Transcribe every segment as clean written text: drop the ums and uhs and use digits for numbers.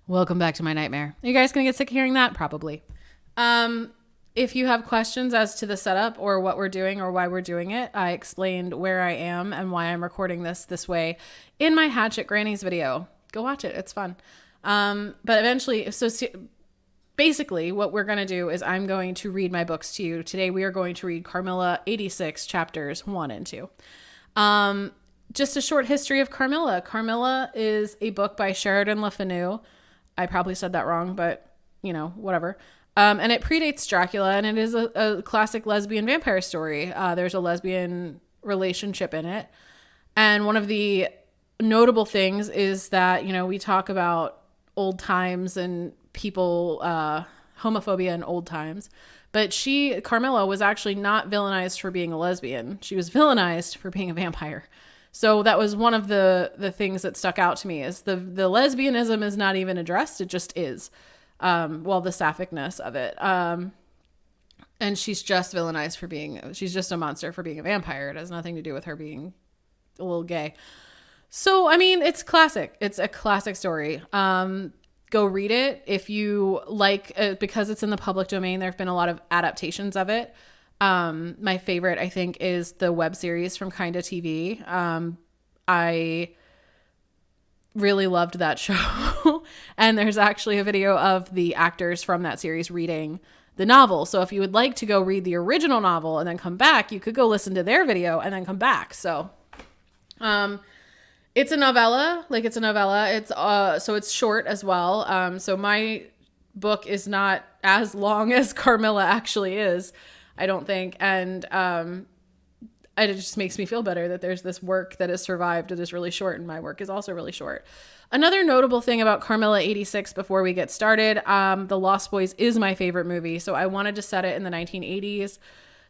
Welcome back to my nightmare. Are you guys going to get sick of hearing that? Probably. If you have questions as to the setup or what we're doing or why we're doing it, I explained where I am and why I'm recording this way in my Hatchet Grannies video. Go watch it. It's fun. But eventually, basically what we're going to do is I'm going to read my books to you. Today we are going to read Carmilla 86 chapters 1 and 2. Just a short history of Carmilla. Carmilla is a book by Sheridan Le Fanu. I probably said that wrong, but whatever. And it predates Dracula, and it is a classic lesbian vampire story. There's a lesbian relationship in it. And one of the notable things is that, we talk about old times and people, homophobia in old times. But Carmilla, was actually not villainized for being a lesbian. She was villainized for being a vampire. So that was one of the things that stuck out to me is the lesbianism is not even addressed. It just is. The sapphicness of it. And she's just villainized she's just a monster for being a vampire. It has nothing to do with her being a little gay. So, it's classic. It's a classic story. Go read it if you like, because it's in the public domain. There have been a lot of adaptations of it. My favorite, I think, is the web series from Kinda TV. I really loved that show. And there's actually a video of the actors from that series reading the novel. So if you would like to go read the original novel and then come back, you could go listen to their video and then come back. So, it's a novella. So it's short as well. So my book is not as long as Carmilla actually is, I don't think. And it just makes me feel better that there's this work that has survived that is really short, and my work is also really short. Another notable thing about Carmilla 86 before we get started, The Lost Boys is my favorite movie. So I wanted to set it in the 1980s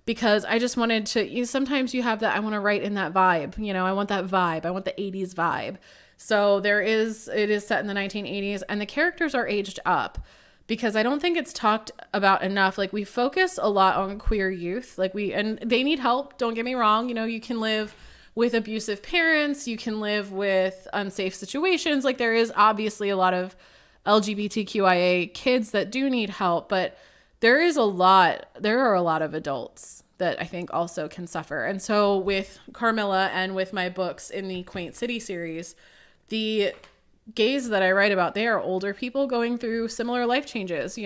because I just wanted to, sometimes you have that, I want to write in that vibe. I want that vibe. I want the 80s vibe. So it is set in the 1980s, and the characters are aged up. Because I don't think it's talked about enough. Like, we focus a lot on queer youth. And they need help. Don't get me wrong. You can live with abusive parents. You can live with unsafe situations. Like, there is obviously a lot of LGBTQIA kids that do need help. But there are a lot of adults that I think also can suffer. And so with Carmilla and with my books in the Quaint City series, the gays that I write about, they are older people going through similar life changes,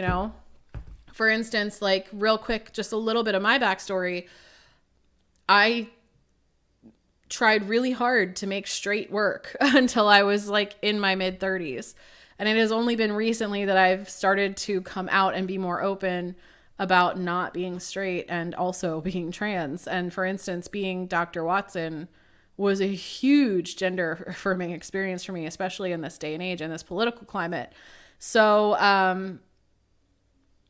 For instance, like, real quick, just a little bit of my backstory. I tried really hard to make straight work until I was in my mid-30s. And it has only been recently that I've started to come out and be more open about not being straight and also being trans. And for instance, being Dr. Watson was a huge gender affirming experience for me, especially in this day and age and this political climate. So,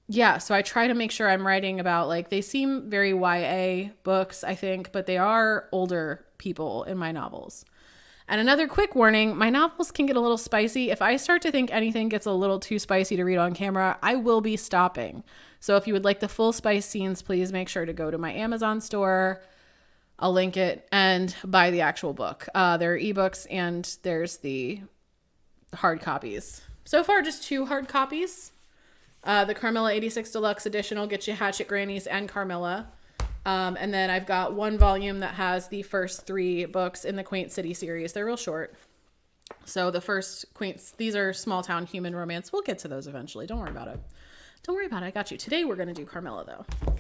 so I try to make sure I'm writing about, they seem very YA books, I think, but they are older people in my novels. And another quick warning, my novels can get a little spicy. If I start to think anything gets a little too spicy to read on camera, I will be stopping. So if you would like the full spice scenes, please make sure to go to my Amazon store. I'll link it, and buy the actual book. There are ebooks and there's the hard copies. So far, just 2 hard copies. The Carmilla 86 Deluxe Edition will get you Hatchet Grannies and Carmilla. And then I've got 1 volume that has the first 3 books in the Quaint City series. They're real short. So the first these are small town human romance. We'll get to those eventually. Don't worry about it. I got you. Today we're going to do Carmilla, though.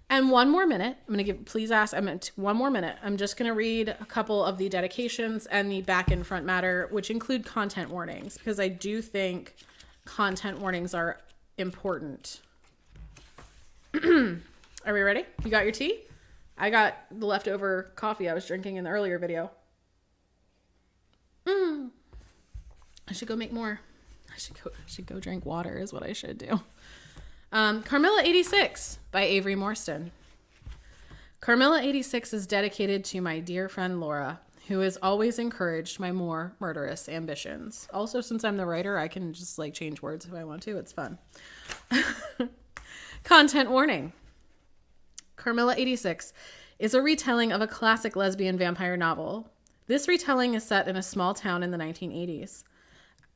And 1 more minute, one more minute. I'm just going to read a couple of the dedications and the back and front matter, which include content warnings, because I do think content warnings are important. Are we ready? You got your tea? I got the leftover coffee I was drinking in the earlier video. I should go make more. I should go drink water is what I should do. Carmilla 86 by Avery Morstan. Carmilla 86 is dedicated to my dear friend Laura, who has always encouraged my more murderous ambitions. Also, since I'm the writer, I can just change words if I want to. It's fun. Content warning. Carmilla 86 is a retelling of a classic lesbian vampire novel. This retelling is set in a small town in the 1980s.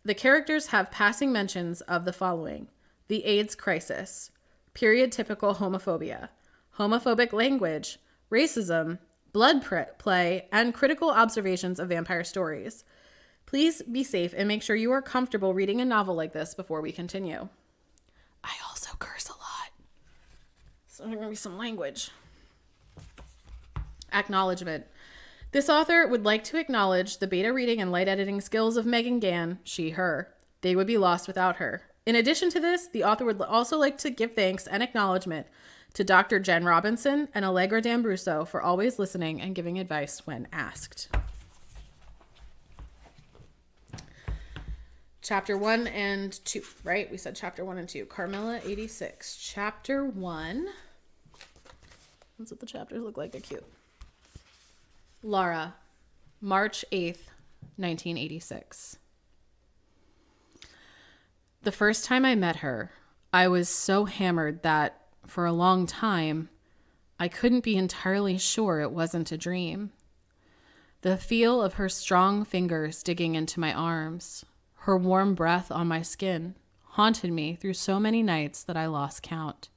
The characters have passing mentions of the following: the AIDS crisis, period typical homophobia, homophobic language, racism, blood play, and critical observations of vampire stories. Please be safe and make sure you are comfortable reading a novel like this before we continue. I also curse a lot, so there's going to be some language. Acknowledgement. This author would like to acknowledge the beta reading and light editing skills of Megan Gann, she, her. They would be lost without her. In addition to this, the author would also like to give thanks and acknowledgement to Dr. Jen Robinson and Allegra D'Ambruso for always listening and giving advice when asked. Chapter 1 and 2, right? We said chapter 1 and 2. Carmilla 86. Chapter 1. That's what the chapters look like. They're cute. Laura, March 8th, 1986. The first time I met her, I was so hammered that, for a long time, I couldn't be entirely sure it wasn't a dream. The feel of her strong fingers digging into my arms, her warm breath on my skin, haunted me through so many nights that I lost count.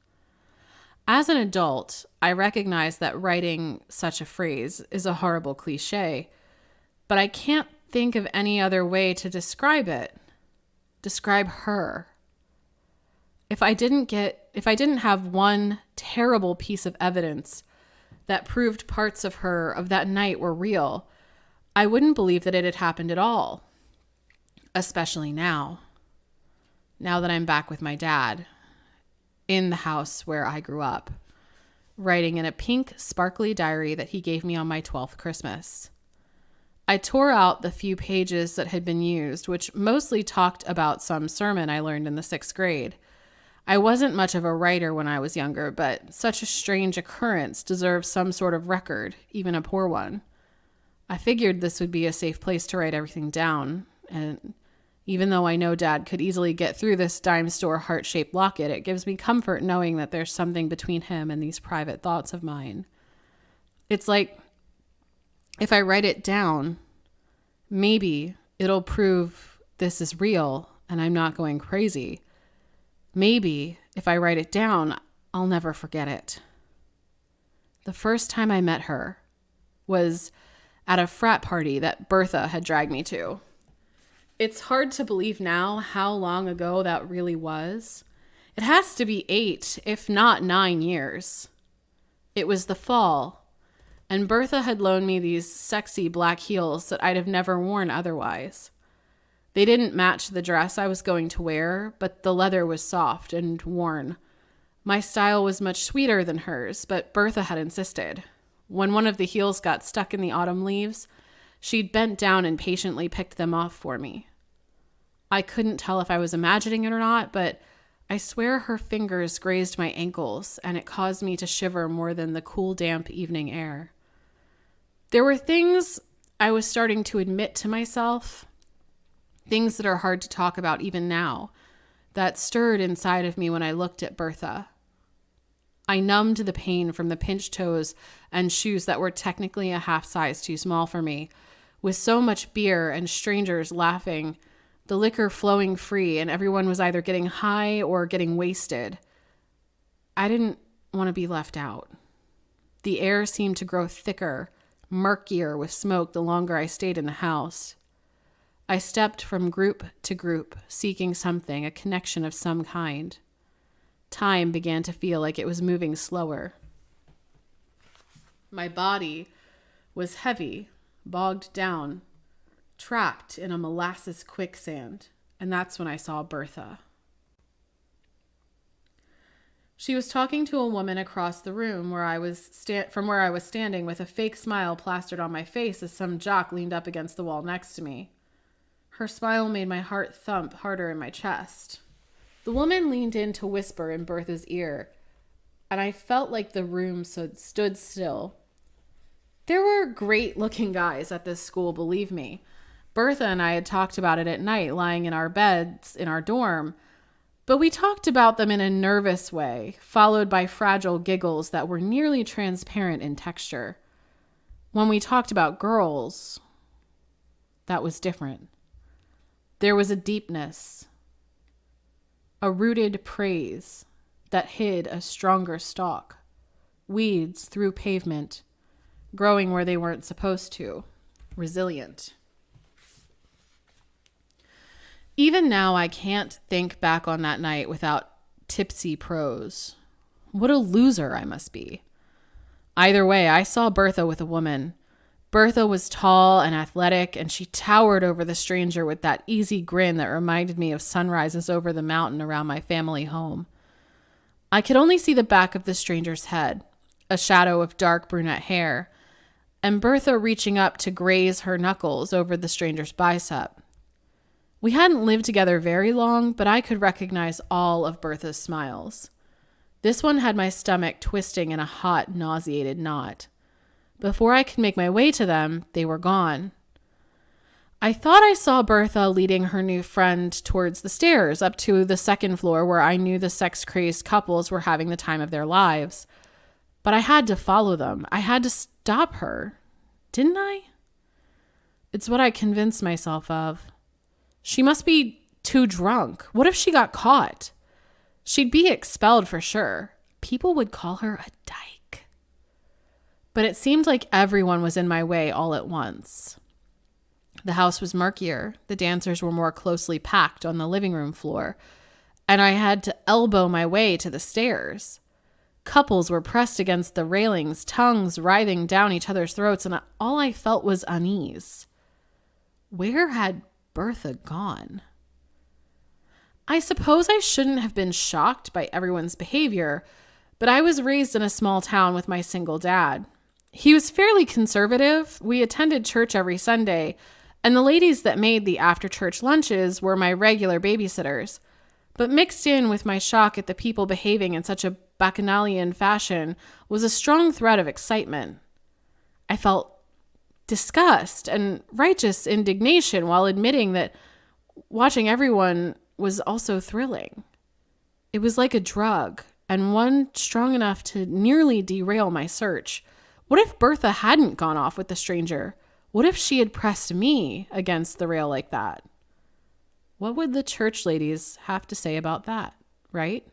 As an adult, I recognize that writing such a phrase is a horrible cliche, but I can't think of any other way to describe it. Describe her. If I didn't have one terrible piece of evidence that proved parts of her of that night were real, I wouldn't believe that it had happened at all. Especially now. Now that I'm back with my dad, in the house where I grew up, writing in a pink, sparkly diary that he gave me on my 12th Christmas. I tore out the few pages that had been used, which mostly talked about some sermon I learned in the 6th grade. I wasn't much of a writer when I was younger, but such a strange occurrence deserves some sort of record, even a poor one. I figured this would be a safe place to write everything down, and even though I know Dad could easily get through this dime store heart-shaped locket, it gives me comfort knowing that there's something between him and these private thoughts of mine. It's like, if I write it down, maybe it'll prove this is real and I'm not going crazy. Maybe if I write it down, I'll never forget it. The first time I met her was at a frat party that Bertha had dragged me to. It's hard to believe now how long ago that really was. It has to be 8, if not 9 years. It was the fall, and Bertha had loaned me these sexy black heels that I'd have never worn otherwise. They didn't match the dress I was going to wear, but the leather was soft and worn. My style was much sweeter than hers, but Bertha had insisted. When one of the heels got stuck in the autumn leaves, she'd bent down and patiently picked them off for me. I couldn't tell if I was imagining it or not, but I swear her fingers grazed my ankles, and it caused me to shiver more than the cool, damp evening air. There were things I was starting to admit to myself, things that are hard to talk about even now, that stirred inside of me when I looked at Bertha. I numbed the pain from the pinched toes and shoes that were technically a half size too small for me, with so much beer and strangers laughing, the liquor flowing free, and everyone was either getting high or getting wasted. I didn't want to be left out. The air seemed to grow thicker, murkier with smoke the longer I stayed in the house. I stepped from group to group, seeking something, a connection of some kind. Time began to feel like it was moving slower. My body was heavy, bogged down, trapped in a molasses quicksand, and that's when I saw Bertha. She was talking to a woman across the room from where I was standing, with a fake smile plastered on my face as some jock leaned up against the wall next to me. Her smile made my heart thump harder in my chest. The woman leaned in to whisper in Bertha's ear, and I felt like the room stood still. There were great-looking guys at this school, believe me. Bertha and I had talked about it at night, lying in our beds in our dorm, but we talked about them in a nervous way, followed by fragile giggles that were nearly transparent in texture. When we talked about girls, that was different. There was a deepness, a rooted praise that hid a stronger stalk, weeds through pavement, growing where they weren't supposed to, resilient. Even now, I can't think back on that night without tipsy prose. What a loser I must be. Either way, I saw Bertha with a woman. Bertha was tall and athletic, and she towered over the stranger with that easy grin that reminded me of sunrises over the mountain around my family home. I could only see the back of the stranger's head, a shadow of dark brunette hair, and Bertha reaching up to graze her knuckles over the stranger's bicep. We hadn't lived together very long, but I could recognize all of Bertha's smiles. This one had my stomach twisting in a hot, nauseated knot. Before I could make my way to them, they were gone. I thought I saw Bertha leading her new friend towards the stairs up to the second floor where I knew the sex-crazed couples were having the time of their lives. But I had to follow them. I had to stop her. Didn't I? It's what I convinced myself of. She must be too drunk. What if she got caught? She'd be expelled for sure. People would call her a dyke. But it seemed like everyone was in my way all at once. The house was murkier. The dancers were more closely packed on the living room floor, and I had to elbow my way to the stairs. Couples were pressed against the railings, tongues writhing down each other's throats, and all I felt was unease. Where had Bertha gone? I suppose I shouldn't have been shocked by everyone's behavior, but I was raised in a small town with my single dad. He was fairly conservative. We attended church every Sunday, and the ladies that made the after-church lunches were my regular babysitters. But mixed in with my shock at the people behaving in such a bacchanalian fashion was a strong thread of excitement. I felt disgust and righteous indignation while admitting that watching everyone was also thrilling. It was like a drug, and one strong enough to nearly derail my search. What if Bertha hadn't gone off with the stranger? What if she had pressed me against the rail like that? What would the church ladies have to say about that, right?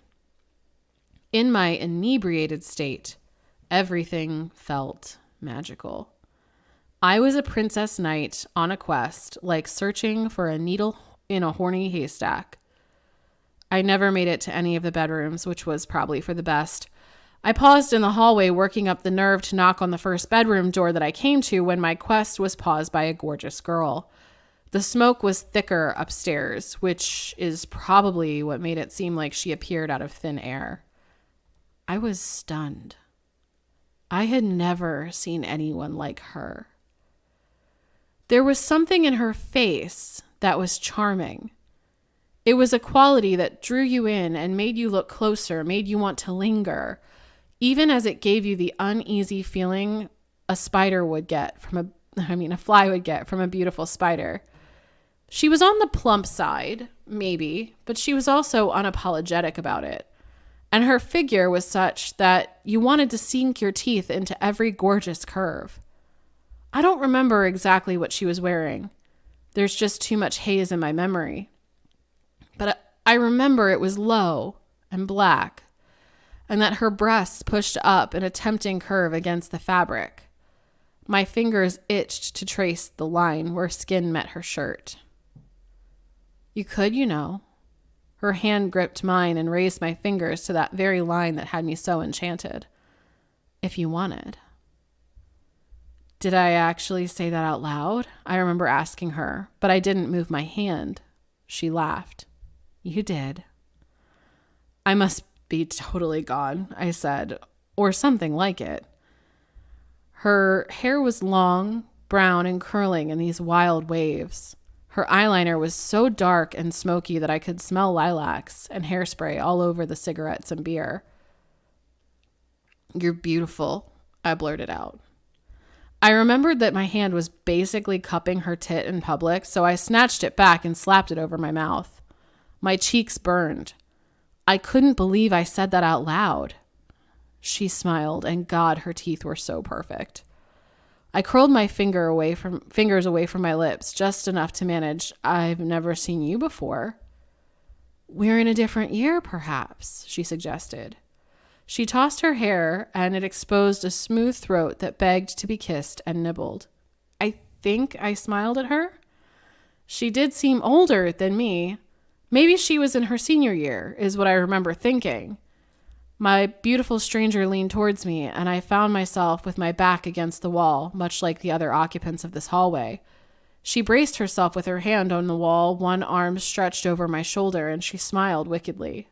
In my inebriated state, everything felt magical. I was a princess knight on a quest, like searching for a needle in a horny haystack. I never made it to any of the bedrooms, which was probably for the best. I paused in the hallway, working up the nerve to knock on the first bedroom door that I came to when my quest was paused by a gorgeous girl. The smoke was thicker upstairs, which is probably what made it seem like she appeared out of thin air. I was stunned. I had never seen anyone like her. There was something in her face that was charming. It was a quality that drew you in and made you look closer, made you want to linger, even as it gave you the uneasy feeling a fly would get from a beautiful spider. She was on the plump side, maybe, but she was also unapologetic about it. And her figure was such that you wanted to sink your teeth into every gorgeous curve. I don't remember exactly what she was wearing. There's just too much haze in my memory. But I remember it was low and black, and that her breasts pushed up in a tempting curve against the fabric. My fingers itched to trace the line where skin met her shirt. You could, you know. Her hand gripped mine and raised my fingers to that very line that had me so enchanted. If you wanted. Did I actually say that out loud? I remember asking her, but I didn't move my hand. She laughed. You did. I must be totally gone, I said, or something like it. Her hair was long, brown, and curling in these wild waves. Her eyeliner was so dark and smoky that I could smell lilacs and hairspray all over the cigarettes and beer. You're beautiful, I blurted out. I remembered that my hand was basically cupping her tit in public, so I snatched it back and slapped it over my mouth. My cheeks burned. I couldn't believe I said that out loud. She smiled, and God, her teeth were so perfect. I curled my fingers away from my lips, just enough to manage, "I've never seen you before." "We're in a different year, perhaps," she suggested. She tossed her hair, and it exposed a smooth throat that begged to be kissed and nibbled. I think I smiled at her. She did seem older than me. Maybe she was in her senior year, is what I remember thinking. My beautiful stranger leaned towards me, and I found myself with my back against the wall, much like the other occupants of this hallway. She braced herself with her hand on the wall, one arm stretched over my shoulder, and she smiled wickedly.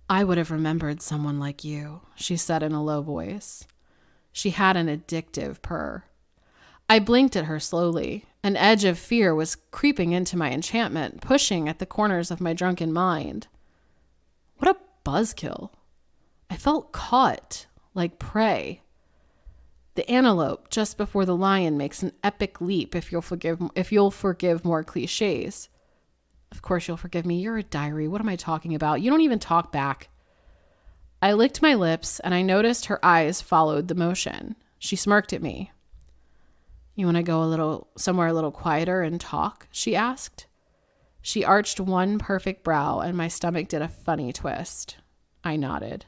"I would have remembered someone like you," she said in a low voice. She had an addictive purr. I blinked at her slowly. An edge of fear was creeping into my enchantment, pushing at the corners of my drunken mind. What a buzzkill. I felt caught, like prey. The antelope just before the lion makes an epic leap, if you'll forgive more cliches. Of course you'll forgive me. You're a diary. What am I talking about? You don't even talk back. I licked my lips, and I noticed her eyes followed the motion. She smirked at me. "You want to go somewhere a little quieter and talk?" she asked. She arched one perfect brow, and my stomach did a funny twist. I nodded.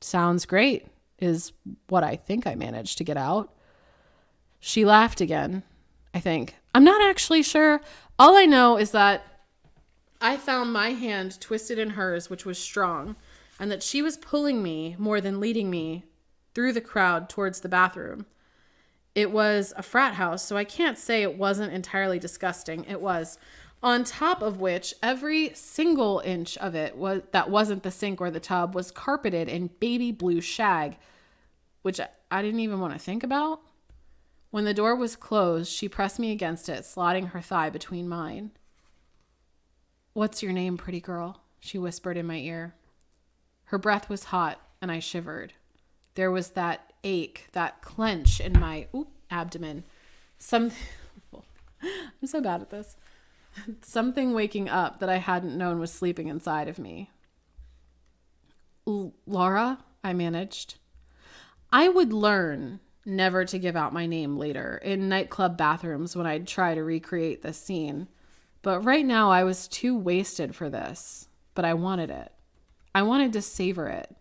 "Sounds great," is what I think I managed to get out. She laughed again, I think. I'm not actually sure. All I know is that I found my hand twisted in hers, which was strong, and that she was pulling me more than leading me through the crowd towards the bathroom. It was a frat house, so I can't say it wasn't entirely disgusting. It was. On top of which, every single inch of it that wasn't the sink or the tub was carpeted in baby blue shag, which I didn't even want to think about. When the door was closed, she pressed me against it, slotting her thigh between mine. "What's your name, pretty girl?" she whispered in my ear. Her breath was hot, and I shivered. There was that ache, that clench in my abdomen. I'm so bad at this. Something waking up that I hadn't known was sleeping inside of me. "Laura," I managed. I would learn never to give out my name later in nightclub bathrooms when I'd try to recreate this scene. But right now I was too wasted for this. But I wanted it. I wanted to savor it.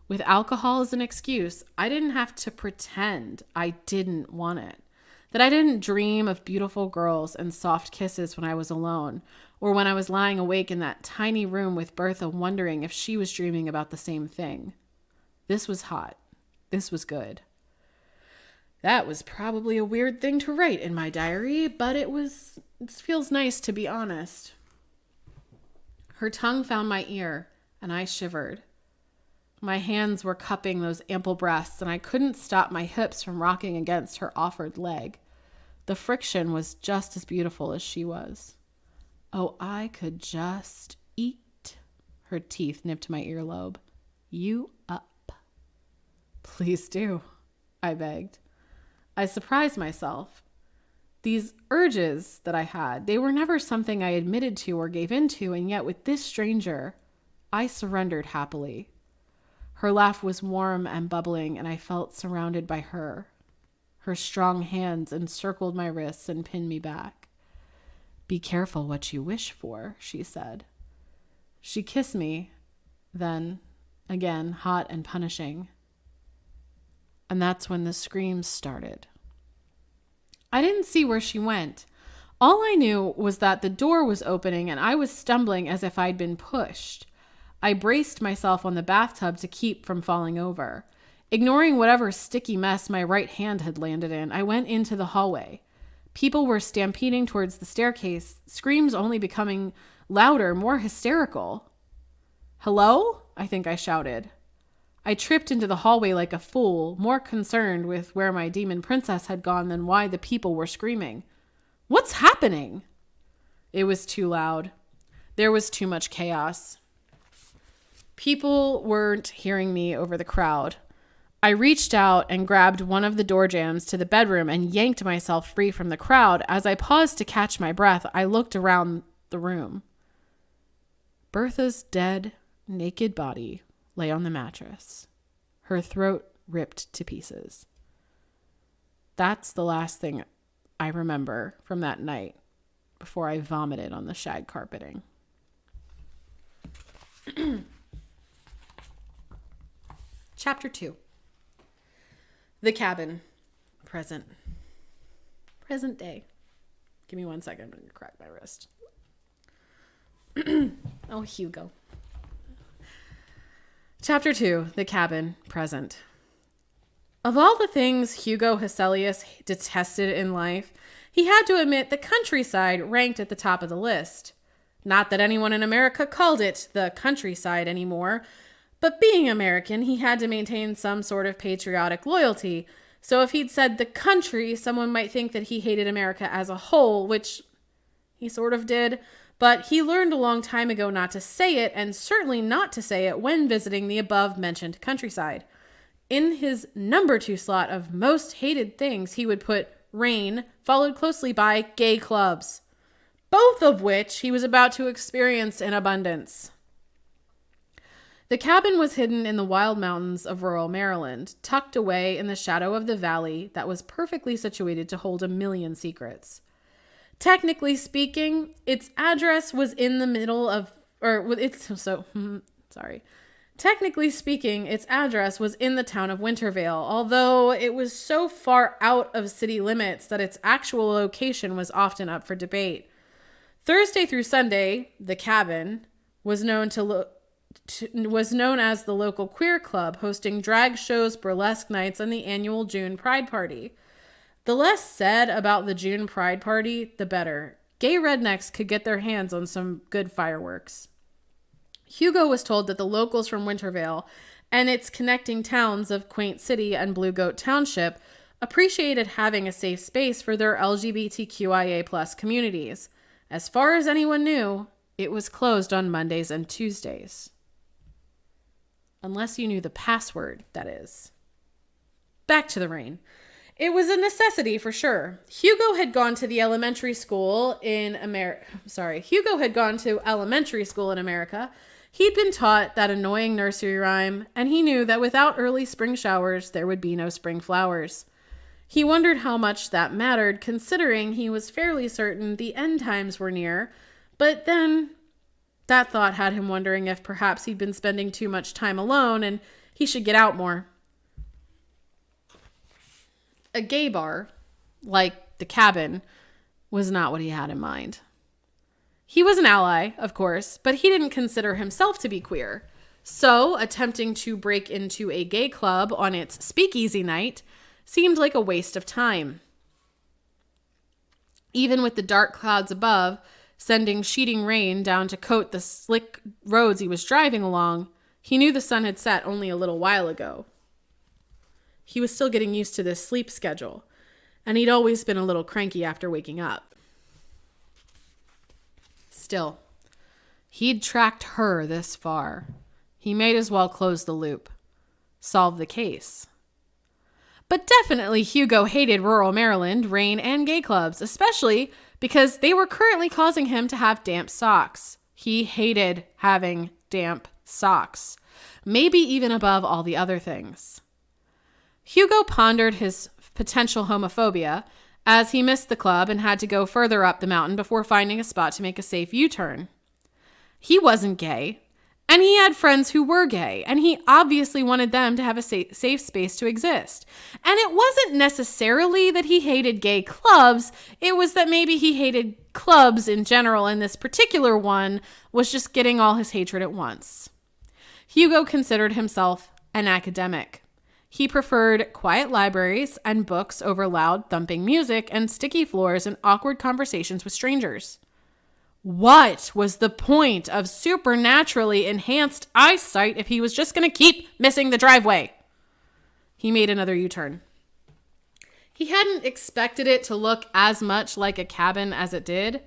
With alcohol as an excuse, I didn't have to pretend I didn't want it. That I didn't dream of beautiful girls and soft kisses when I was alone, or when I was lying awake in that tiny room with Bertha wondering if she was dreaming about the same thing. This was hot. This was good. That was probably a weird thing to write in my diary, but it feels nice to be honest. Her tongue found my ear, and I shivered. My hands were cupping those ample breasts, and I couldn't stop my hips from rocking against her offered leg. The friction was just as beautiful as she was. Oh, I could just eat. Her teeth nipped my earlobe. "You up." "Please do," I begged. I surprised myself. These urges that I had, they were never something I admitted to or gave into, and yet with this stranger, I surrendered happily. Her laugh was warm and bubbling, and I felt surrounded by her. Her strong hands encircled my wrists and pinned me back. "Be careful what you wish for," she said. She kissed me, then, again, hot and punishing. And that's when the screams started. I didn't see where she went. All I knew was that the door was opening and I was stumbling as if I'd been pushed. I braced myself on the bathtub to keep from falling over. Ignoring whatever sticky mess my right hand had landed in, I went into the hallway. People were stampeding towards the staircase, screams only becoming louder, more hysterical. "Hello?" I think I shouted. I tripped into the hallway like a fool, more concerned with where my demon princess had gone than why the people were screaming. "What's happening?" It was too loud. There was too much chaos. People weren't hearing me over the crowd. I reached out and grabbed one of the door jambs to the bedroom and yanked myself free from the crowd. As I paused to catch my breath, I looked around the room. Bertha's dead, naked body lay on the mattress, her throat ripped to pieces. That's the last thing I remember from that night before I vomited on the shag carpeting. Chapter 2. The cabin. Present day. Give me 1 second. I'm going to crack my wrist. Oh, Hugo. Chapter 2. The cabin. Present. Of all the things Hugo Hesselius detested in life, he had to admit the countryside ranked at the top of the list. Not that anyone in America called it the countryside anymore, but being American, he had to maintain some sort of patriotic loyalty. So if he'd said the country, someone might think that he hated America as a whole, which he sort of did. But he learned a long time ago not to say it, and certainly not to say it when visiting the above-mentioned countryside. In his number 2 slot of most hated things, he would put rain, followed closely by gay clubs, both of which he was about to experience in abundance. The cabin was hidden in the wild mountains of rural Maryland, tucked away in the shadow of the valley that was perfectly situated to hold a million secrets. Technically speaking, its address was in the middle of, Technically speaking, its address was in the town of Wintervale, although it was so far out of city limits that its actual location was often up for debate. Thursday through Sunday, the cabin was known as the local queer club, hosting drag shows, burlesque nights, and the annual June Pride Party. The less said about the June Pride Party, the better. Gay rednecks could get their hands on some good fireworks. Hugo was told that the locals from Wintervale and its connecting towns of Quaint City and Blue Goat Township appreciated having a safe space for their LGBTQIA+ communities. As far as anyone knew, it was closed on Mondays and Tuesdays. Unless you knew the password, that is. Back to the rain. It was a necessity for sure. Hugo had gone to elementary school in America. He'd been taught that annoying nursery rhyme, and he knew that without early spring showers, there would be no spring flowers. He wondered how much that mattered, considering he was fairly certain the end times were near, but then that thought had him wondering if perhaps he'd been spending too much time alone and he should get out more. A gay bar, like the cabin, was not what he had in mind. He was an ally, of course, but he didn't consider himself to be queer. So, attempting to break into a gay club on its speakeasy night seemed like a waste of time. Even with the dark clouds above, sending sheeting rain down to coat the slick roads he was driving along, he knew the sun had set only a little while ago. He was still getting used to this sleep schedule, and he'd always been a little cranky after waking up. Still, he'd tracked her this far. He might as well close the loop, solve the case. But definitely Hugo hated rural Maryland, rain, and gay clubs, especially because they were currently causing him to have damp socks. He hated having damp socks, maybe even above all the other things. Hugo pondered his potential homophobia as he missed the club and had to go further up the mountain before finding a spot to make a safe U-turn. He wasn't gay, and he had friends who were gay, and he obviously wanted them to have a safe space to exist. And it wasn't necessarily that he hated gay clubs, it was that maybe he hated clubs in general, and this particular one was just getting all his hatred at once. Hugo considered himself an academic. He preferred quiet libraries and books over loud thumping music and sticky floors and awkward conversations with strangers. What was the point of supernaturally enhanced eyesight if he was just going to keep missing the driveway? He made another U-turn. He hadn't expected it to look as much like a cabin as it did.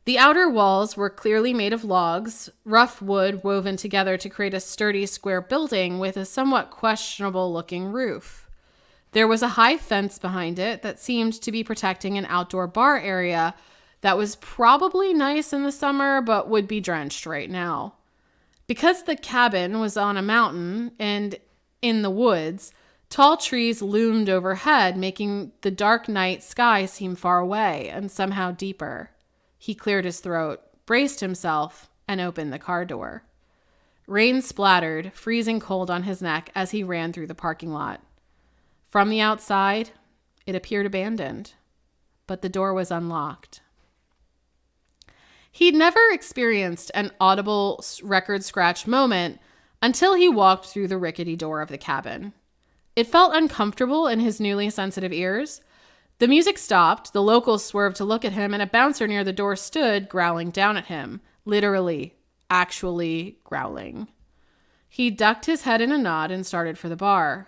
The outer walls were clearly made of logs, rough wood woven together to create a sturdy square building with a somewhat questionable-looking roof. There was a high fence behind it that seemed to be protecting an outdoor bar area that was probably nice in the summer but would be drenched right now. Because the cabin was on a mountain and in the woods, Tall trees loomed overhead, making the dark night sky seem far away and somehow deeper. He cleared his throat, braced himself, and opened the car door. Rain splattered, freezing cold on his neck as he ran through the parking lot. From the outside, it appeared abandoned, but the door was unlocked. He'd never experienced an audible record scratch moment until he walked through the rickety door of the cabin. It felt uncomfortable in his newly sensitive ears. The music stopped, the locals swerved to look at him, and a bouncer near the door stood, growling down at him. Literally, actually growling. He ducked his head in a nod and started for the bar.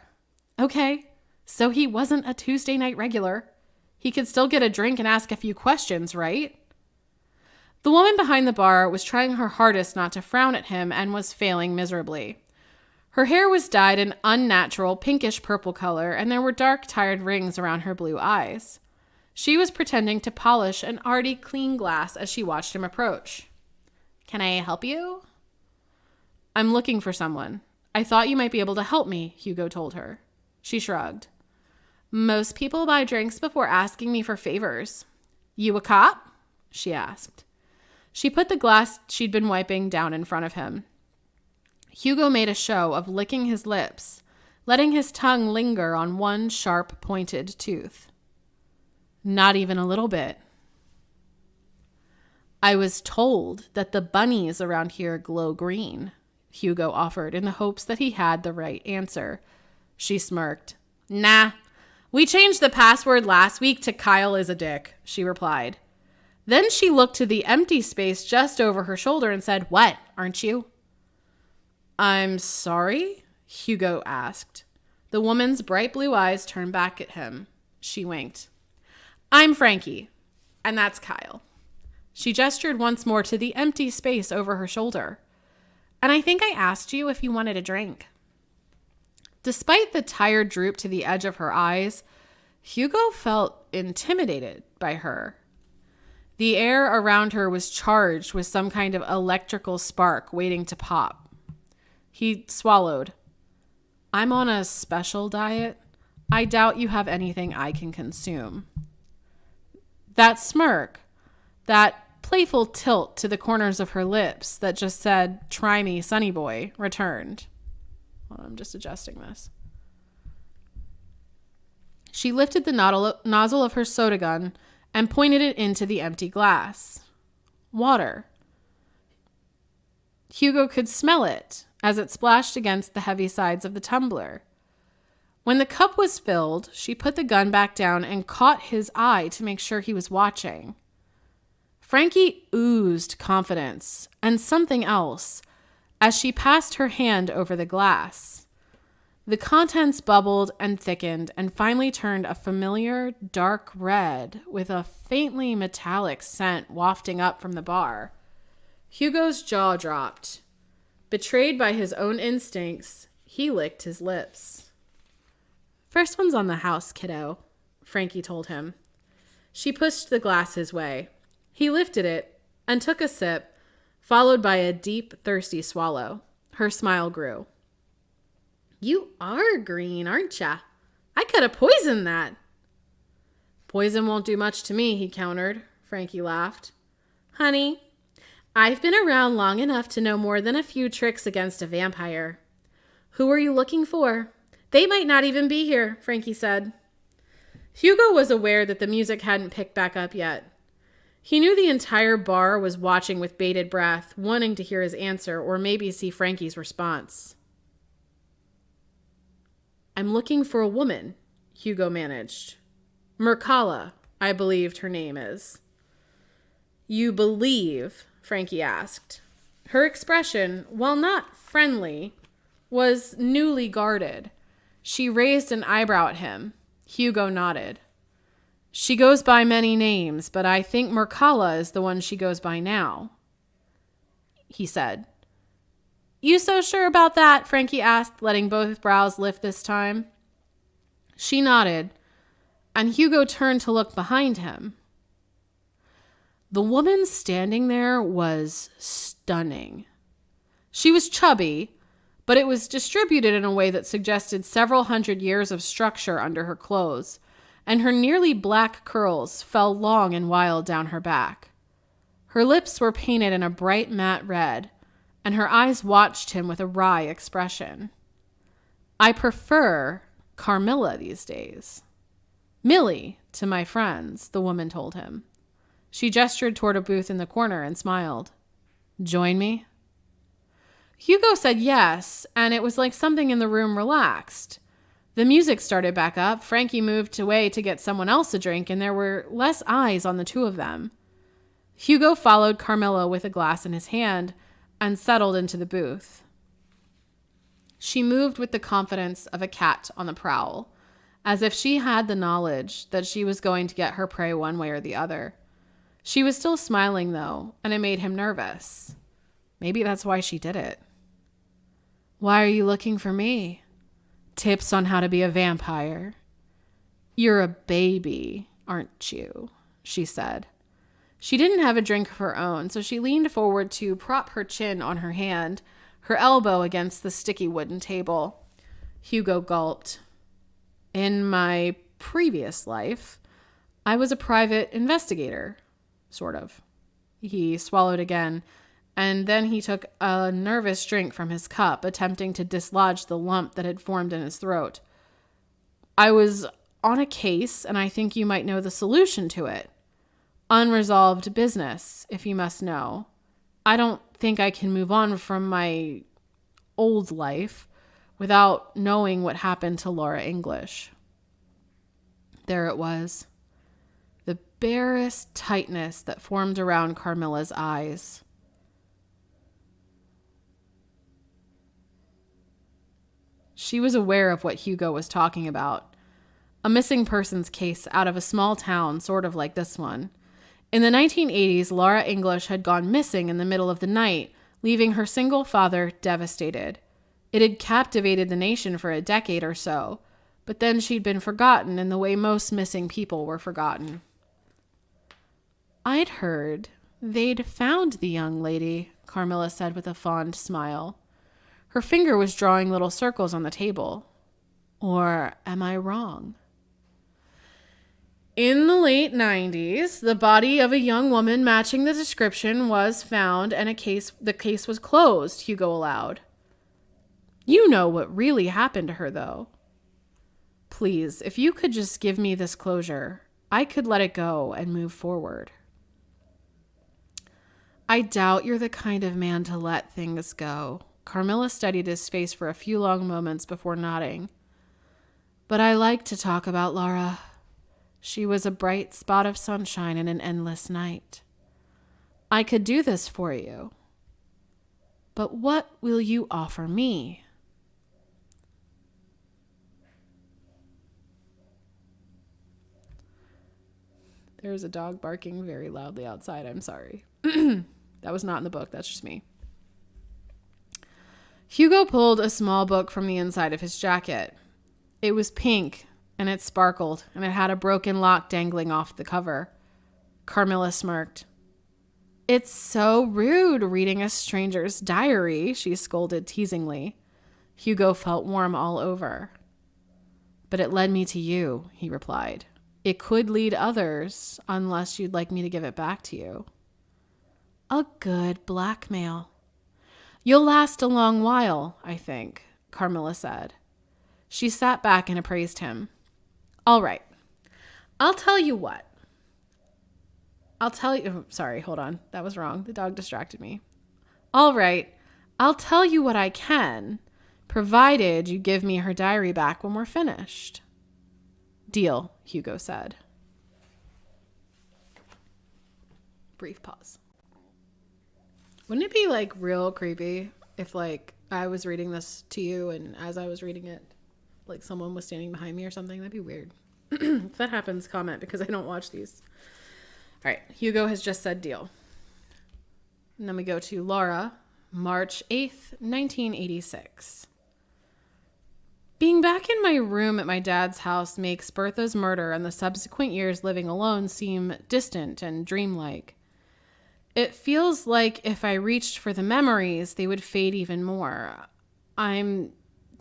Okay, so he wasn't a Tuesday night regular. He could still get a drink and ask a few questions, right? The woman behind the bar was trying her hardest not to frown at him and was failing miserably. Her hair was dyed an unnatural pinkish purple color, and there were dark, tired rings around her blue eyes. She was pretending to polish an already clean glass as she watched him approach. Can I help you? I'm looking for someone. I thought you might be able to help me, Hugo told her. She shrugged. Most people buy drinks before asking me for favors. You a cop? She asked. She put the glass she'd been wiping down in front of him. Hugo made a show of licking his lips, letting his tongue linger on one sharp, pointed tooth. Not even a little bit. I was told that the bunnies around here glow green, Hugo offered in the hopes that he had the right answer. She smirked. Nah, we changed the password last week to Kyle is a dick, she replied. Then she looked to the empty space just over her shoulder and said, What, aren't you? I'm sorry? Hugo asked. The woman's bright blue eyes turned back at him. She winked. I'm Frankie, and that's Kyle. She gestured once more to the empty space over her shoulder. And I think I asked you if you wanted a drink. Despite the tired droop to the edge of her eyes, Hugo felt intimidated by her. The air around her was charged with some kind of electrical spark waiting to pop. He swallowed. I'm on a special diet. I doubt you have anything I can consume. That smirk, that playful tilt to the corners of her lips that just said, Try me, sonny boy, returned. Well, I'm just adjusting this. She lifted the nozzle of her soda gun and pointed it into the empty glass. Water. Hugo could smell it as it splashed against the heavy sides of the tumbler. When the cup was filled, she put the gun back down and caught his eye to make sure he was watching. Frankie oozed confidence and something else as she passed her hand over the glass. The contents bubbled and thickened and finally turned a familiar dark red with a faintly metallic scent wafting up from the bar. Hugo's jaw dropped. Betrayed by his own instincts, he licked his lips. First one's on the house, kiddo, Frankie told him. She pushed the glass his way. He lifted it and took a sip, followed by a deep, thirsty swallow. Her smile grew. You are green, aren't ya? I could have poisoned that. Poison won't do much to me, he countered. Frankie laughed. Honey, I've been around long enough to know more than a few tricks against a vampire. Who are you looking for? They might not even be here, Frankie said. Hugo was aware that the music hadn't picked back up yet. He knew the entire bar was watching with bated breath, wanting to hear his answer or maybe see Frankie's response. I'm looking for a woman, Hugo managed. Mercala, I believed her name is. You believe? Frankie asked. Her expression, while not friendly, was newly guarded. She raised an eyebrow at him. Hugo nodded. She goes by many names, but I think Mercala is the one she goes by now, he said. You so sure about that? Frankie asked, letting both brows lift this time. She nodded, and Hugo turned to look behind him. The woman standing there was stunning. She was chubby, but it was distributed in a way that suggested several hundred years of structure under her clothes, and her nearly black curls fell long and wild down her back. Her lips were painted in a bright matte red, and her eyes watched him with a wry expression. I prefer Carmilla these days. Millie, to my friends, the woman told him. She gestured toward a booth in the corner and smiled. Join me? Hugo said yes, and it was like something in the room relaxed. The music started back up. Frankie moved away to get someone else a drink, and there were less eyes on the two of them. Hugo followed Carmilla with a glass in his hand and settled into the booth. She moved with the confidence of a cat on the prowl, as if she had the knowledge that she was going to get her prey one way or the other. She was still smiling, though, and it made him nervous. Maybe that's why she did it. Why are you looking for me? Tips on how to be a vampire. You're a baby, aren't you? She said. She didn't have a drink of her own, so she leaned forward to prop her chin on her hand, her elbow against the sticky wooden table. Hugo gulped. In my previous life, I was a private investigator, sort of. He swallowed again, and then he took a nervous drink from his cup, attempting to dislodge the lump that had formed in his throat. I was on a case, and I think you might know the solution to it. Unresolved business, if you must know. I don't think I can move on from my old life without knowing what happened to Laura English. There it was. The barest tightness that formed around Carmilla's eyes. She was aware of what Hugo was talking about. A missing persons case out of a small town, sort of like this one. In the 1980s, Laura English had gone missing in the middle of the night, leaving her single father devastated. It had captivated the nation for a decade or so, but then she'd been forgotten in the way most missing people were forgotten. I'd heard they'd found the young lady, Carmilla said with a fond smile. Her finger was drawing little circles on the table. Or am I wrong? In the late 90s, the body of a young woman matching the description was found and the case was closed, Hugo allowed. You know what really happened to her, though. Please, if you could just give me this closure, I could let it go and move forward. I doubt you're the kind of man to let things go. Carmilla studied his face for a few long moments before nodding. But I like to talk about Laura. She was a bright spot of sunshine in an endless night. I could do this for you. But what will you offer me? There's a dog barking very loudly outside. I'm sorry. That was not in the book. That's just me. Hugo pulled a small book from the inside of his jacket. It was pink, and it sparkled, and it had a broken lock dangling off the cover. Carmilla smirked. It's so rude reading a stranger's diary, she scolded teasingly. Hugo felt warm all over. But it led me to you, he replied. It could lead others, unless you'd like me to give it back to you. A good blackmail. You'll last a long while, I think, Carmilla said. She sat back and appraised him. All right. I'll tell you what. Sorry, hold on. That was wrong. The dog distracted me. All right. I'll tell you what I can, provided you give me her diary back when we're finished. Deal, Hugo said. Brief pause. Wouldn't it be like real creepy if like I was reading this to you and as I was reading it, like someone was standing behind me or something? That'd be weird. If that happens, comment because I don't watch these. All right. Hugo has just said deal. And then we go to Laura, March 8th, 1986. Being back in my room at my dad's house makes Bertha's murder and the subsequent years living alone seem distant and dreamlike. It feels like if I reached for the memories, they would fade even more. I'm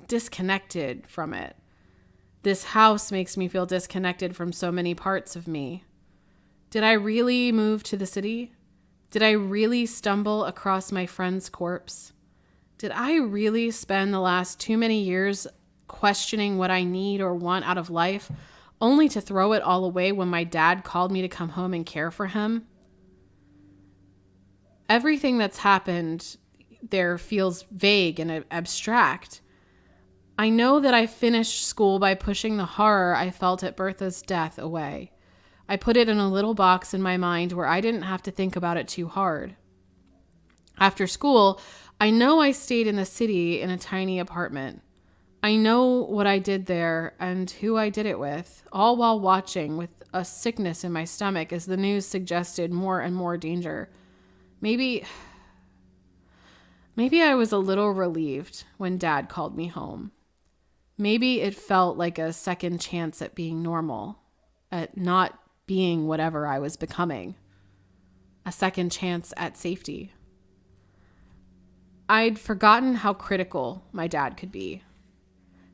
disconnected from it. This house makes me feel disconnected from so many parts of me. Did I really move to the city? Did I really stumble across my friend's corpse? Did I really spend the last too many years questioning what I need or want out of life, only to throw it all away when my dad called me to come home and care for him? Everything that's happened there feels vague and abstract. I know that I finished school by pushing the horror I felt at Bertha's death away. I put it in a little box in my mind where I didn't have to think about it too hard. After school, I know I stayed in the city in a tiny apartment. I know what I did there and who I did it with, all while watching with a sickness in my stomach as the news suggested more and more danger. Maybe I was a little relieved when Dad called me home. Maybe it felt like a second chance at being normal, at not being whatever I was becoming. A second chance at safety. I'd forgotten how critical my dad could be.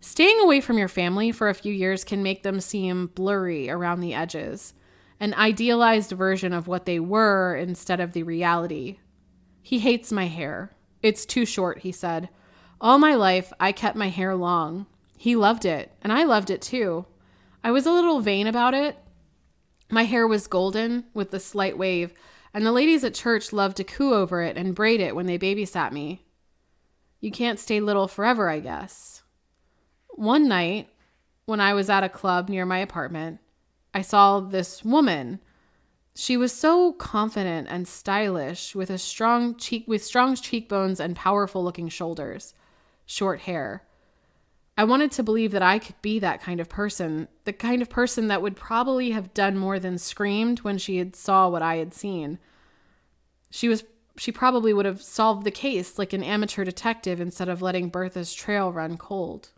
Staying away from your family for a few years can make them seem blurry around the edges, an idealized version of what they were instead of the reality. He hates my hair. It's too short, he said. All my life, I kept my hair long. He loved it, and I loved it too. I was a little vain about it. My hair was golden with a slight wave, and the ladies at church loved to coo over it and braid it when they babysat me. You can't stay little forever, I guess. One night, when I was at a club near my apartment, I saw this woman. She was so confident and stylish with strong cheekbones and powerful-looking shoulders, short hair. I wanted to believe that I could be that kind of person, the kind of person that would probably have done more than screamed when she had saw what I had seen. She probably would have solved the case like an amateur detective instead of letting Bertha's trail run cold.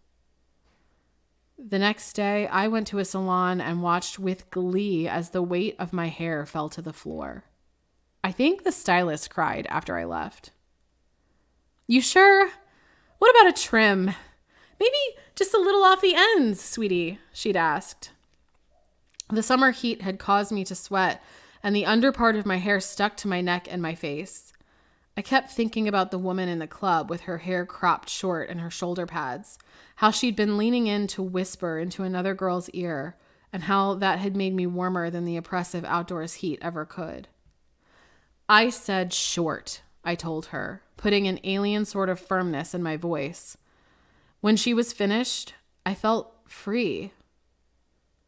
The next day, I went to a salon and watched with glee as the weight of my hair fell to the floor. I think the stylist cried after I left. You sure? What about a trim? Maybe just a little off the ends, sweetie, she'd asked. The summer heat had caused me to sweat, and the under part of my hair stuck to my neck and my face. I kept thinking about the woman in the club with her hair cropped short and her shoulder pads, how she'd been leaning in to whisper into another girl's ear, and how that had made me warmer than the oppressive outdoors heat ever could. I said short, I told her, putting an alien sort of firmness in my voice. When she was finished, I felt free.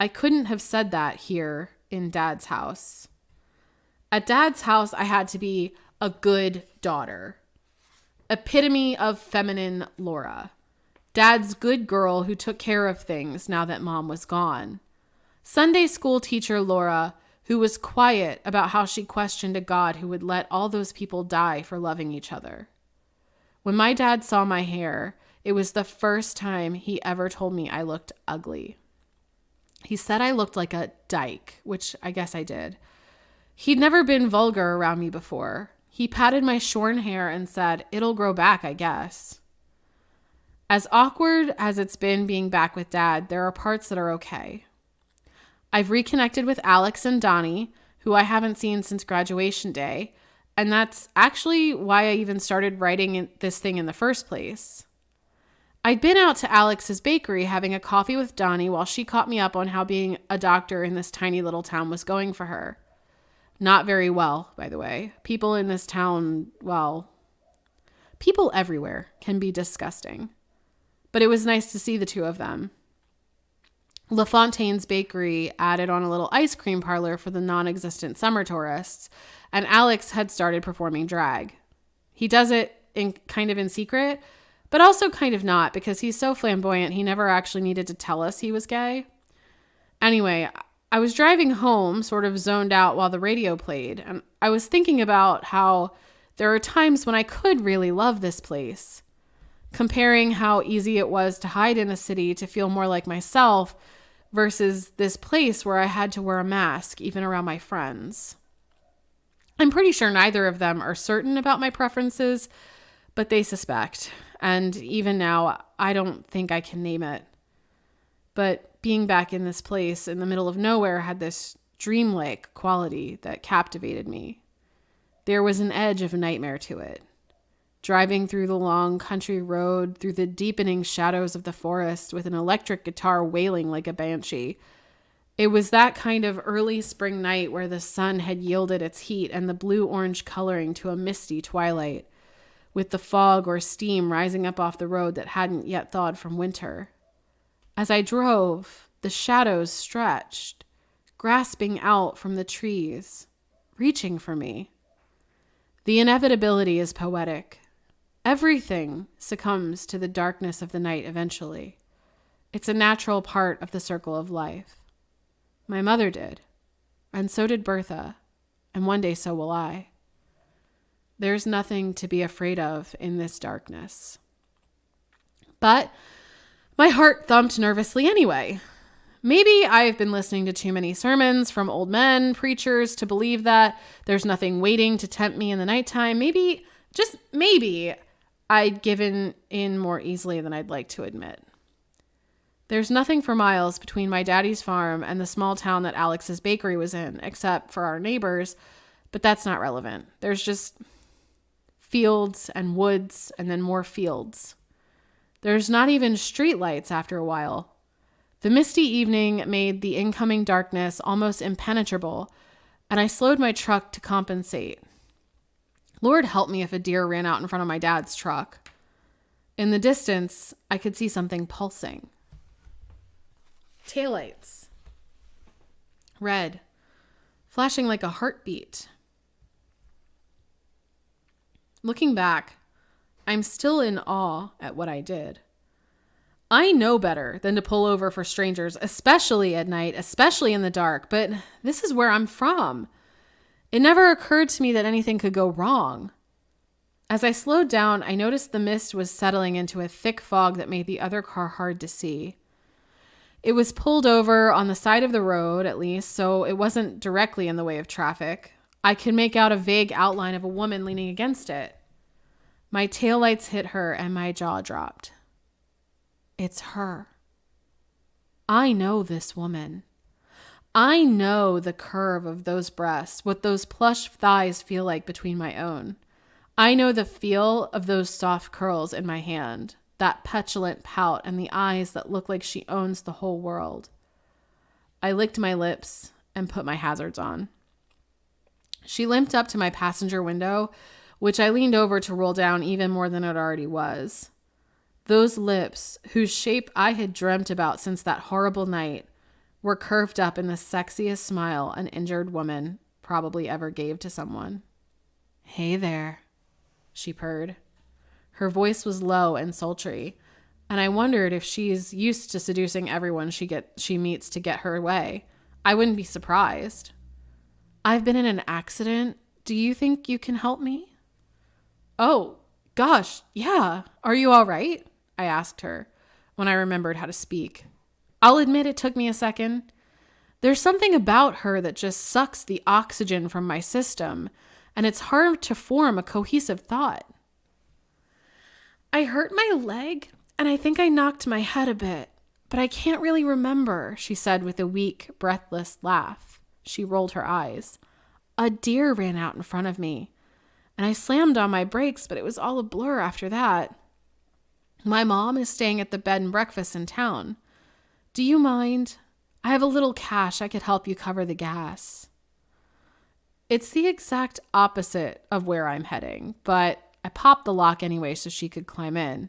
I couldn't have said that here in Dad's house. At Dad's house, I had to be a good daughter. Epitome of feminine Laura. Dad's good girl who took care of things now that Mom was gone. Sunday school teacher Laura, who was quiet about how she questioned a God who would let all those people die for loving each other. When my dad saw my hair, it was the first time he ever told me I looked ugly. He said I looked like a dyke, which I guess I did. He'd never been vulgar around me before. He patted my shorn hair and said, "It'll grow back, I guess." As awkward as it's been being back with Dad, there are parts that are okay. I've reconnected with Alex and Donnie, who I haven't seen since graduation day, and that's actually why I even started writing this thing in the first place. I'd been out to Alex's bakery having a coffee with Donnie while she caught me up on how being a doctor in this tiny little town was going for her. Not very well, by the way. People in this town, well, people everywhere can be disgusting. But it was nice to see the two of them. LaFontaine's bakery added on a little ice cream parlor for the non-existent summer tourists, and Alex had started performing drag. He does it kind of in secret, but also kind of not, because he's so flamboyant he never actually needed to tell us he was gay. Anyway, I was driving home, sort of zoned out while the radio played, and I was thinking about how there are times when I could really love this place, comparing how easy it was to hide in a city to feel more like myself versus this place where I had to wear a mask even around my friends. I'm pretty sure neither of them are certain about my preferences, but they suspect. And even now, I don't think I can name it. But being back in this place in the middle of nowhere had this dreamlike quality that captivated me. There was an edge of nightmare to it. Driving through the long country road, through the deepening shadows of the forest with an electric guitar wailing like a banshee. It was that kind of early spring night where the sun had yielded its heat and the blue-orange coloring to a misty twilight, with the fog or steam rising up off the road that hadn't yet thawed from winter. As I drove, the shadows stretched, grasping out from the trees, reaching for me. The inevitability is poetic. Everything succumbs to the darkness of the night eventually. It's a natural part of the circle of life. My mother did, and so did Bertha, and one day so will I. There's nothing to be afraid of in this darkness. But my heart thumped nervously anyway. Maybe I've been listening to too many sermons from old men, preachers, to believe that there's nothing waiting to tempt me in the nighttime. Maybe, just maybe, I'd given in more easily than I'd like to admit. There's nothing for miles between my daddy's farm and the small town that Alex's bakery was in, except for our neighbors, but that's not relevant. There's just fields and woods and then more fields. There's not even streetlights after a while. The misty evening made the incoming darkness almost impenetrable, and I slowed my truck to compensate. Lord help me if a deer ran out in front of my dad's truck. In the distance, I could see something pulsing. Taillights. Red, flashing like a heartbeat. Looking back, I'm still in awe at what I did. I know better than to pull over for strangers, especially at night, especially in the dark, but this is where I'm from. It never occurred to me that anything could go wrong. As I slowed down, I noticed the mist was settling into a thick fog that made the other car hard to see. It was pulled over on the side of the road, at least, so it wasn't directly in the way of traffic. I could make out a vague outline of a woman leaning against it. My taillights hit her and my jaw dropped. It's her. I know this woman. I know the curve of those breasts, what those plush thighs feel like between my own. I know the feel of those soft curls in my hand, that petulant pout and the eyes that look like she owns the whole world. I licked my lips and put my hazards on. She limped up to my passenger window, which I leaned over to roll down even more than it already was. Those lips, whose shape I had dreamt about since that horrible night, were curved up in the sexiest smile an injured woman probably ever gave to someone. "Hey there," she purred. Her voice was low and sultry, and I wondered if she's used to seducing everyone she meets to get her way. I wouldn't be surprised. "I've been in an accident. Do you think you can help me?" "Oh, gosh, yeah. Are you all right?" I asked her when I remembered how to speak. I'll admit it took me a second. There's something about her that just sucks the oxygen from my system, and it's hard to form a cohesive thought. "I hurt my leg, and I think I knocked my head a bit, but I can't really remember," she said with a weak, breathless laugh. She rolled her eyes. "A deer ran out in front of me, and I slammed on my brakes, but it was all a blur after that. My mom is staying at the bed and breakfast in town. Do you mind? I have a little cash. I could help you cover the gas." It's the exact opposite of where I'm heading, but I popped the lock anyway so she could climb in.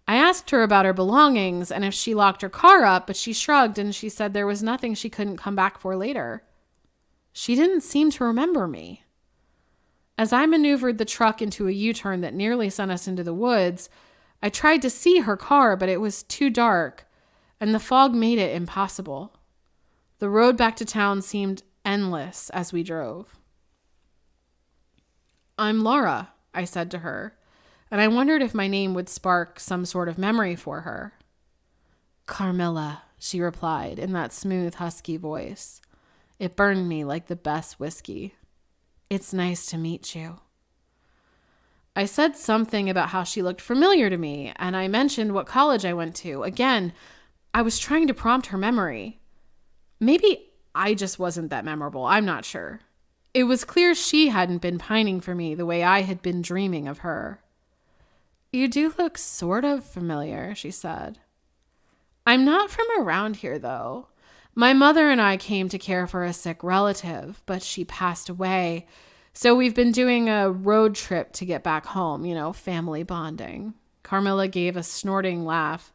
I asked her about her belongings and if she locked her car up, but she shrugged and she said there was nothing she couldn't come back for later. She didn't seem to remember me. As I maneuvered the truck into a U-turn that nearly sent us into the woods, I tried to see her car, but it was too dark, and the fog made it impossible. The road back to town seemed endless as we drove. "I'm Laura," I said to her, and I wondered if my name would spark some sort of memory for her. "Carmilla," she replied in that smooth, husky voice. It burned me like the best whiskey. "It's nice to meet you." I said something about how she looked familiar to me, and I mentioned what college I went to. Again, I was trying to prompt her memory. Maybe I just wasn't that memorable. I'm not sure. It was clear she hadn't been pining for me the way I had been dreaming of her. You do look sort of familiar, she said. I'm not from around here, though. My mother and I came to care for a sick relative, but she passed away. So we've been doing a road trip to get back home, family bonding. Carmilla gave a snorting laugh,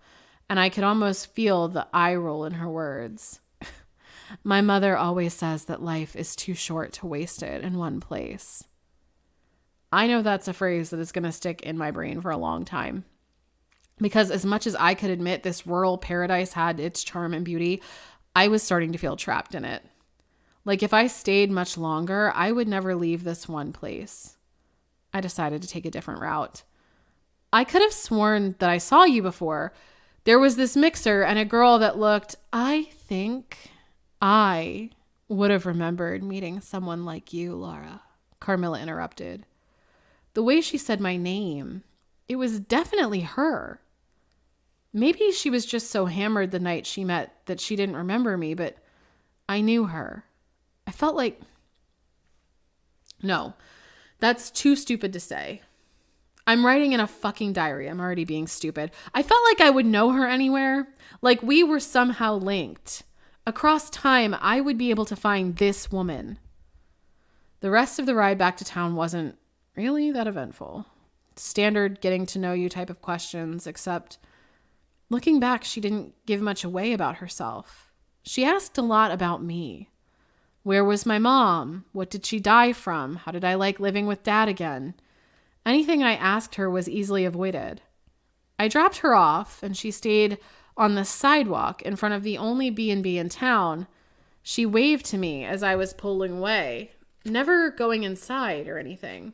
and I could almost feel the eye roll in her words. My mother always says that life is too short to waste it in one place. I know that's a phrase that is going to stick in my brain for a long time. Because as much as I could admit this rural paradise had its charm and beauty, I was starting to feel trapped in it. Like if I stayed much longer, I would never leave this one place. I decided to take a different route. I could have sworn that I saw you before. There was this mixer and a girl that looked, I think I would have remembered meeting someone like you, Laura, Carmilla interrupted. The way she said my name, it was definitely her. Maybe she was just so hammered the night she met that she didn't remember me, but I knew her. I felt like... No, that's too stupid to say. I'm writing in a fucking diary. I'm already being stupid. I felt like I would know her anywhere. Like we were somehow linked. Across time, I would be able to find this woman. The rest of the ride back to town wasn't really that eventful. Standard getting to know you type of questions, except looking back, she didn't give much away about herself. She asked a lot about me. Where was my mom? What did she die from? How did I like living with Dad again? Anything I asked her was easily avoided. I dropped her off, and she stayed on the sidewalk in front of the only B&B in town. She waved to me as I was pulling away, never going inside or anything.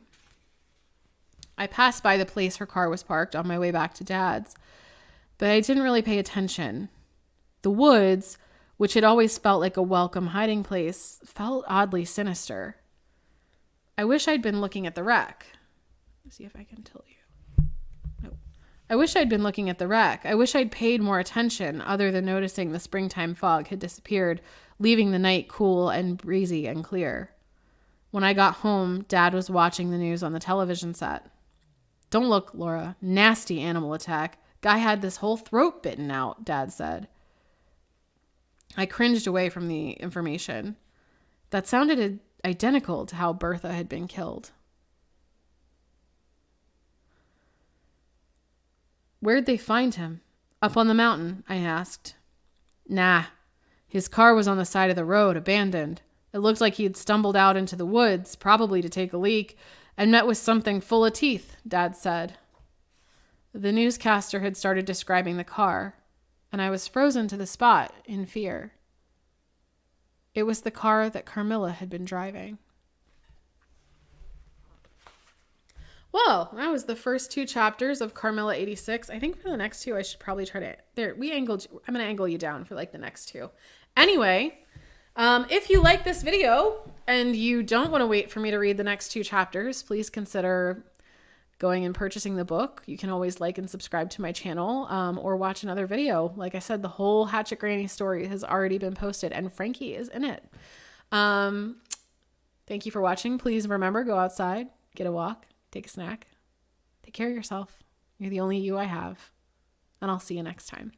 I passed by the place her car was parked on my way back to Dad's, but I didn't really pay attention. The woods, which had always felt like a welcome hiding place, felt oddly sinister. I wish I'd been looking at the wreck. Let's see if I can tell you. No. I wish I'd been looking at the wreck. I wish I'd paid more attention other than noticing the springtime fog had disappeared, leaving the night cool and breezy and clear. When I got home, Dad was watching the news on the television set. Don't look, Laura. Nasty animal attack. Guy had this whole throat bitten out, Dad said. I cringed away from the information. That sounded identical to how Bertha had been killed. Where'd they find him? Up on the mountain, I asked. Nah. His car was on the side of the road, abandoned. It looked like he had stumbled out into the woods, probably to take a leak, and met with something full of teeth, Dad said. The newscaster had started describing the car, and I was frozen to the spot in fear. It was the car that Carmilla had been driving. Well, that was the first two chapters of Carmilla 86. I think for the next two, I should probably try to... I'm going to angle you down for like the next two. Anyway, if you like this video and you don't want to wait for me to read the next two chapters, please consider going and purchasing the book. You can always like and subscribe to my channel or watch another video. Like I said, the whole Hatchet Granny story has already been posted and Frankie is in it. Thank you for watching. Please remember, go outside, get a walk, take a snack, take care of yourself. You're the only you I have. And I'll see you next time.